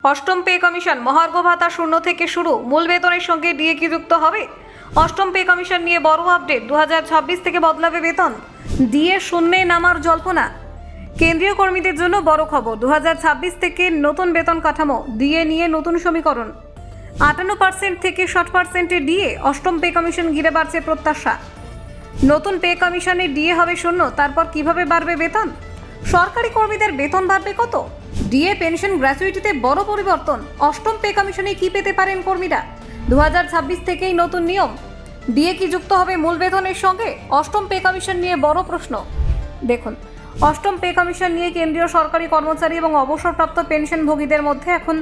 অষ্টম pay commission মহার্ঘ ভাতা শূন্য থেকে শুরু মূল বেতনের সঙ্গে ডিএ কি যুক্ত হবে? অষ্টম পে কমিশন নিয়ে বড় আপডেট। 2026 থেকে বদলাবে বেতন, ডিএ শূন্যে নামার জল্পনা। কেন্দ্রীয় কর্মীদের জন্য বড় খবর, 2026 থেকে নতুন বেতন কাঠামো, ডিএ নিয়ে নতুন সমীকরণ। 58% থেকে 60% ডিএ, অষ্টম পে কমিশন ঘিরে বাড়ছে প্রত্যাশা। নতুন পে কমিশনে ডিএ হবে শূন্য, তারপর কিভাবে বাড়বে বেতন? সরকারি কর্মীদের বেতন বাড়বে কত? ডিএ, পেনশন, গ্র্যাচুইটিতে বড় পরিবর্তন। অষ্টম পে কমিশনে কি পেতে পারেন কর্মীরা? 2026 থেকেই নতুন নিয়ম, ডিএ কি যুক্ত হবে মূল বেতনের সঙ্গে? অষ্টম পে কমিশন নিয়ে বড় প্রশ্ন। দেখুন, অষ্টম পে কমিশন নিয়ে কেন্দ্রীয় সরকারি কর্মচারী এবং অবসরপ্রাপ্ত পেনশনভোগীদের মধ্যে এখন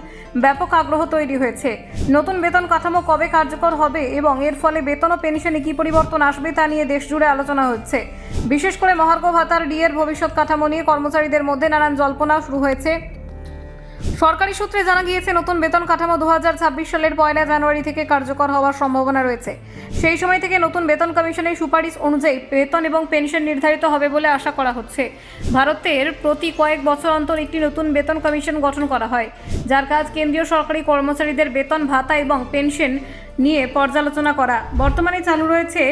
ব্যাপক আগ্রহ তৈরি হয়েছে। নতুন বেতন কাঠামো কবে কার্যকর হবে এবং এর ফলে বেতন ও পেনশনে কি পরিবর্তন আসবে তা নিয়ে দেশজুড়ে আলোচনা হচ্ছে। বিশেষ করে মহার্ঘ ভাতার ডিএর ভবিষ্যৎ কাঠামো নিয়ে কর্মচারীদের মধ্যে নানান জল্পনা শুরু হয়েছে। সরকারি সূত্রে জানা গিয়েছে, নতুন বেতন কাঠামো 2026 সালের 1 জানুয়ারি থেকে কার্যকর হওয়ার সম্ভাবনা রয়েছে। সেই সময় থেকে নতুন বেতন কমিশনের সুপারিশ অনুযায়ী বেতন এবং পেনশন নির্ধারিত হবে বলে আশা করা হচ্ছে। ভারতের প্রতি কয়েক বছর অন্তর একটি নতুন বেতন কমিশন গঠন করা হয়, যার কাজ কেন্দ্রীয় সরকারি কর্মচারীদের বেতন, ভাতা এবং পেনশন নিয়ে পর্যালোচনা করা। বর্তমানে চালু রয়েছে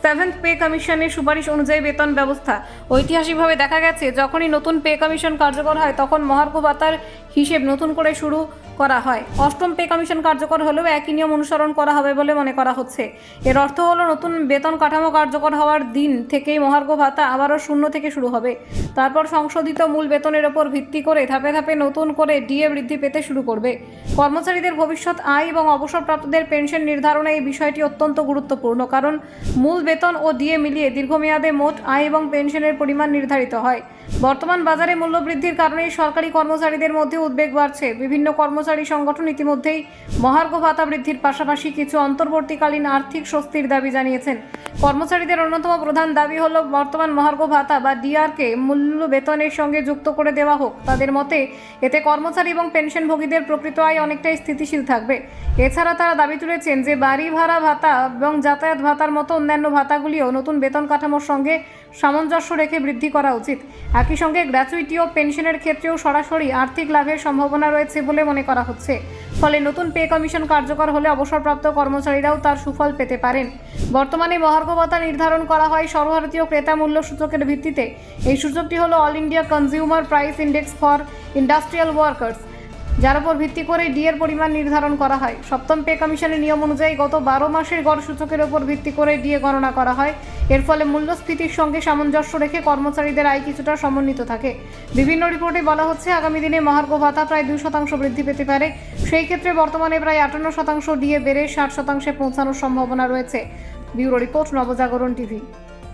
7th পে কমিশনের সুপারিশ অনুযায়ী বেতন ব্যবস্থা। ঐতিহাসিকভাবে দেখা গেছে, যখনই নতুন পে কমিশন কার্যকর হয় তখন মহার্ঘ ভাতার হিসেব নতুন করে শুরু করা হয়। অষ্টম পে কমিশন কার্যকর হলেও একই নিয়ম অনুসরণ করা হবে বলে মনে করা হচ্ছে। এর অর্থ হলো, নতুন বেতন কাঠামো কার্যকর হওয়ার দিন থেকেই মহার্ঘ ভাতা আবারও শূন্য থেকে শুরু হবে। তারপর সংশোধিত মূল বেতনের ওপর ভিত্তি করে ধাপে ধাপে নতুন করে ডিএ বৃদ্ধি পেতে শুরু করবে। কর্মচারীদের ভবিষ্যৎ আয় এবং অবসরপ্রাপ্তদের পেনশন নির্ধারণে এই বিষয়টি অত্যন্ত গুরুত্বপূর্ণ, কারণ মূল বেতন ও ডিএ মিলিয়ে দীর্ঘমেয়াদে মোট আয় এবং পেনশনের পরিমাণ নির্ধারিত হয়। বর্তমান বাজারে মূল্যবৃদ্ধির কারণে সরকারি কর্মচারীদের মধ্যে উদ্বেগ বাড়ছে। বিভিন্ন কর্মচারী সংগঠন ইতিমধ্যেই মহার্ঘ ভাতা বৃদ্ধির পাশাপাশি কিছু অন্তর্বর্তীকালীন আর্থিক স্বস্তির দাবি জানিয়েছেন। কর্মচারীদের অন্যতম প্রধান দাবি হলো, বর্তমান মহার্ঘ ভাতা বা ডিআরকে মূল্য বেতনের সঙ্গে যুক্ত করে দেওয়া হোক। তাদের মতে এতে কর্মচারী এবং পেনশনভোগীদের প্রকৃত আয় অনেকটাই স্থিতিশীল থাকবে। এছাড়া তারা দাবি তুলেছেন যে বাড়ি ভাড়া ভাতা এবং যাতায়াত ভাতার মতো অন্যান্য ভাতাগুলিও নতুন বেতন কাঠামোর সঙ্গে সামঞ্জস্য রেখে বৃদ্ধি করা উচিত। একই সঙ্গে গ্র্যাচুইটি ও পেনশনের ক্ষেত্রেও সরাসরি আর্থিক লাভের সম্ভাবনা রয়েছে বলে মনে করা হচ্ছে। ফলে নতুন পে কমিশন কার্যকর হলে অবসরপ্রাপ্ত কর্মচারীরাও তার সুফল পেতে পারেন। বর্তমানে মহার্ঘ ভাতা নির্ধারণ করা হয় সর্বভারতীয় ক্রেতা মূল্য সূচকের ভিত্তিতে। এই সূচকটি হলো all India consumer price index for industrial workers, যার উপর ভিত্তি করে ডিএর পরিমাণ নির্ধারণ করা হয়। সপ্তম পে কমিশনের নিয়ম অনুযায়ী গত 12 মাসের গড় সূচকের উপর ভিত্তি করে ডিএ গণনা করা হয়। এর ফলে মূল্যস্ফীতির সঙ্গে সামঞ্জস্য রেখে কর্মচারীদের আয় কিছুটা সমন্বিত থাকে। বিভিন্ন রিপোর্টে বলা হচ্ছে, আগামী দিনে মহার্ঘ ভাতা প্রায় 2% বৃদ্ধি পেতে পারে। সেই ক্ষেত্রে বর্তমানে প্রায় 58% ডিএ বেড়ে 60%-এ পৌঁছানোর সম্ভাবনা রয়েছে। Bureau report, Nabajagaran TV.